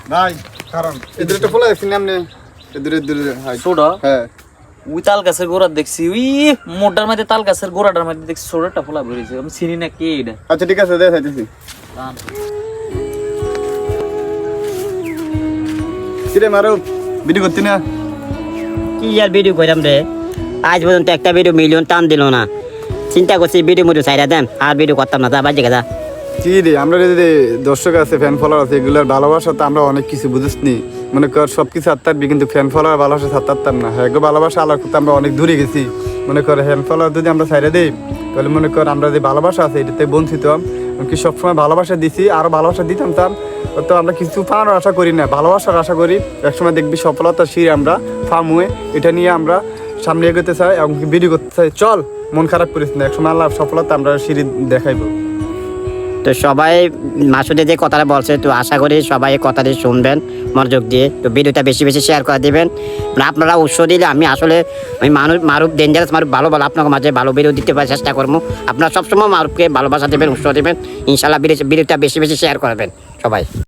ভাই কারণ এদের একটা ফলা দেখছি নামনে এদের হাই ছোট হ্যাঁ ওই তাল গাছের গোড়া দেখছি ওই মোটার মধ্যে তাল গাছের গোড়াটার মধ্যে দেখছি ছোটটা ফোলা বেরিয়েছে আমি চিনি না কে এটা আচ্ছা ঠিক আছে দেখাইতেছি কিরে মারো ভিডিও করতি না কি আর ভিডিও কইরাম রে আজ পর্যন্ত একটা ভিডিও মিলিয়ন টান দিল না চিন্তা করছি ভিডিও মুডিও ছাইরা দেন আর ভিডিও করতাম না যা বাজে গেদা কি রে আমরা যে দর্শক আছে ফ্যান ফলোয়ার আছে এগুলোর ভালোবাসা তো আমরা অনেক কিছু বুঝিসনি মনে কর সবকিছু হাততারবি কিন্তু ফ্যান ফলোয়ার ভালোবাসা হাততারতাম না হ্যাঁ গো ভালোবাসা আলাদা করতে আমরা অনেক দূরে গেছি মনে কর ফ্যান ফলোয়ার যদি আমরা ছাইরা দিই তাহলে মনে কর আমরা যে ভালোবাসা আছে এটাতে বঞ্চিত কি সবসময় ভালোবাসা দিছি আরো ভালোবাসা দিতাম তো আমরা কিছু পাওয়ার আশা করি না ভালোবাসার আশা করি একসময় দেখবি সফলতার সিঁড়ি আমরা ফার্ম হয়ে এটা নিয়ে আমরা সামনে এগোতে চাই এবং ভিডিও করতে চাই চল মন খারাপ করিস না একসময় আল্লাহ সফলতা আমরা সিঁড়ি দেখাইবো তো সবাই মাসুদে যে কথাটা বলছে তো আশা করি সবাই এই কথাটি শুনবেন মনোযোগ দিয়ে তো ভিডিওটা বেশি বেশি শেয়ার করে দিবেন আপনারা উৎস দিলে আমি আসলে মারুফ ডেঞ্জারাস মারুফ ভালো আপনার মাঝে ভালো ভিডিও দিতে পারার চেষ্টা করবো আপনারা সবসময় মারুফকে ভালোবাসা দেবেন উৎস দেবেন ইনশাল্লাহ ভিডিওটা বেশি বেশি শেয়ার করবেন সবাই